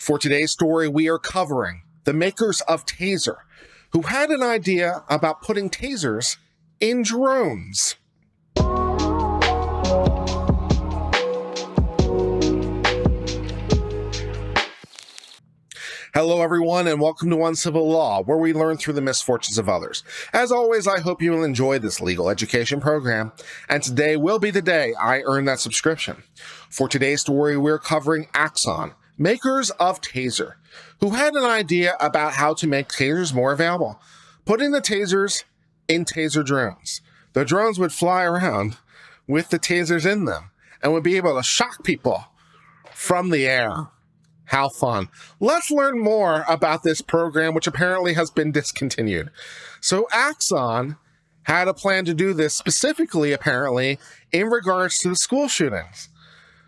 For today's story, we are covering the makers of Taser, who had an idea about putting tasers in drones. Hello, everyone, and welcome to Uncivil Law, where we learn through the misfortunes of others. As always, I hope you will enjoy this legal education program, and today will be the day I earn that subscription. For today's story, we're covering Axon, makers of Taser, who had an idea about how to make tasers more available, putting the tasers in taser drones. The drones would fly around with the tasers in them and would be able to shock people from the air. How fun. Let's learn more about this program, which apparently has been discontinued. So Axon had a plan to do this specifically, apparently, in regards to the school shootings.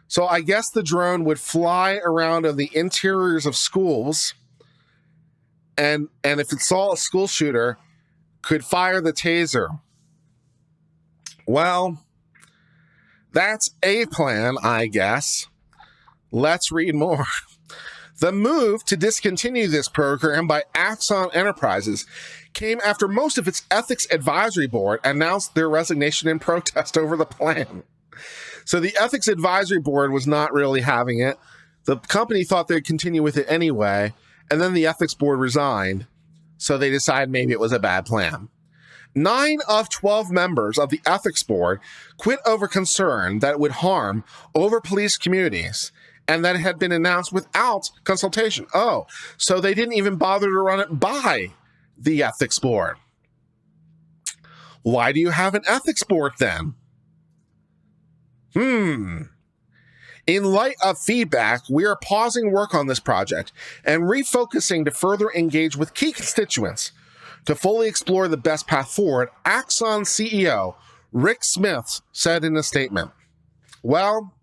So I guess the drone would fly around in the interiors of schools, and if it saw a school shooter, could fire the taser. Well, that's a plan, I guess. Let's read more. The move to discontinue this program by Axon Enterprises came after most of its ethics advisory board announced their resignation in protest over the plan. So the ethics advisory board was not really having it. The company thought they'd continue with it anyway, and then the ethics board resigned, so they decided maybe it was a bad plan. 9 of 12 members of the ethics board quit over concern that it would harm over police communities, and that it had been announced without consultation. Oh, so they didn't even bother to run it by the ethics board. Why do you have an ethics board then? In light of feedback, we are pausing work on this project and refocusing to further engage with key constituents to fully explore the best path forward, Axon CEO Rick Smith said in a statement. Well,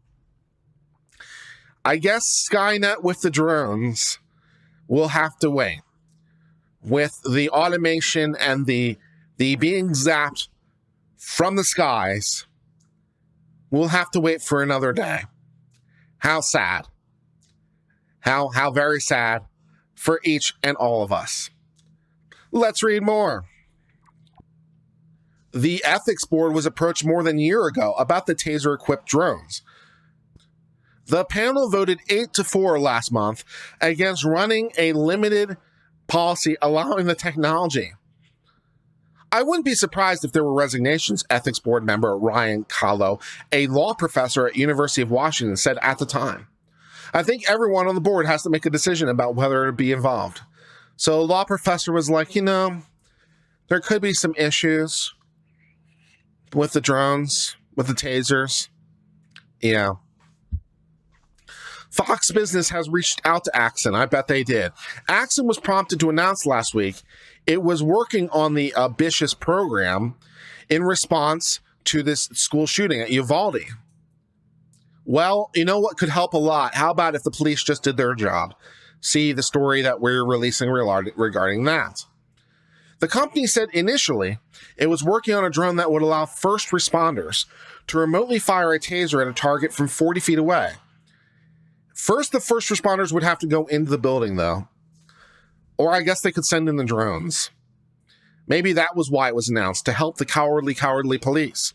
I guess Skynet with the drones will have to wait. With the automation and the being zapped from the skies, we'll have to wait for another day. How sad. How very sad for each and all of us. Let's read more. The ethics board was approached more than a year ago about the taser-equipped drones. The panel voted 8-4 last month against running a limited policy allowing the technology. I wouldn't be surprised if there were resignations, ethics board member Ryan Kahlo, a law professor at University of Washington, said at the time. I think everyone on the board has to make a decision about whether to be involved. So the law professor was like, there could be some issues with the drones, with the tasers. Yeah. Fox Business has reached out to Axon. I bet they did. Axon was prompted to announce last week it was working on the ambitious program in response to this school shooting at Uvalde. Well, you know what could help a lot? How about if the police just did their job? See the story that we're releasing regarding that. The company said initially it was working on a drone that would allow first responders to remotely fire a taser at a target from 40 feet away. First, the first responders would have to go into the building, though. Or I guess they could send in the drones. Maybe that was why it was announced, to help the cowardly police.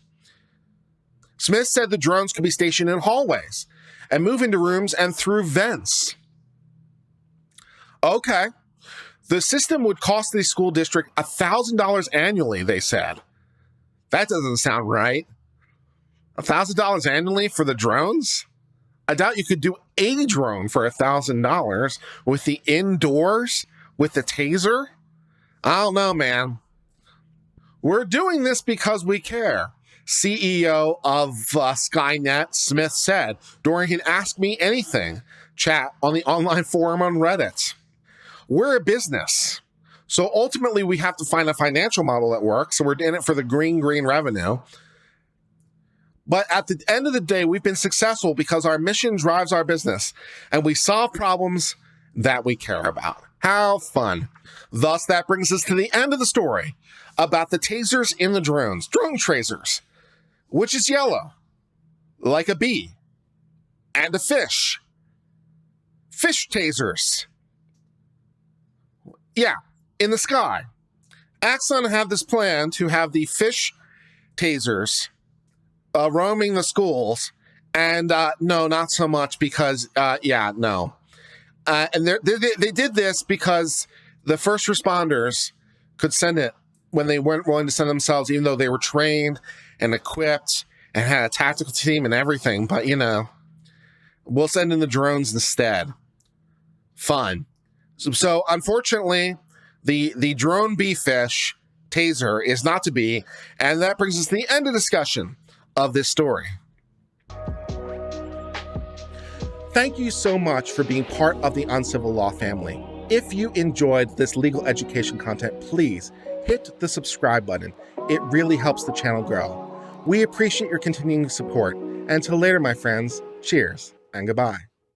Smith said the drones could be stationed in hallways and move into rooms and through vents. Okay. The system would cost the school district $1,000 annually, they said. That doesn't sound right. $1,000 annually for the drones? I doubt you could do a drone for $1,000 with the indoors, with the taser. I don't know, man. We're doing this because we care, CEO of Skynet Smith said during an Ask Me Anything chat on the online forum on Reddit. We're a business, so ultimately we have to find a financial model that works, so we're in it for the green revenue. But at the end of the day, we've been successful because our mission drives our business, and we solve problems that we care about. How fun. Thus, that brings us to the end of the story about the tasers in the drones, drone tasers, which is yellow, like a bee, and a fish. fish tasers. Yeah, in the sky. Axon had this plan to have the fish tasers roaming the schools, and no, not so much because, no. And they did this because the first responders could send it when they weren't willing to send themselves, even though they were trained and equipped and had a tactical team and everything. But, we'll send in the drones instead. Fun. So unfortunately, the drone bee-fish taser is not to be, and that brings us to the end of discussion of this story. Thank you so much for being part of the Uncivil Law family. If you enjoyed this legal education content, please hit the subscribe button. It really helps the channel grow. We appreciate your continuing support. Until later, my friends, cheers and goodbye.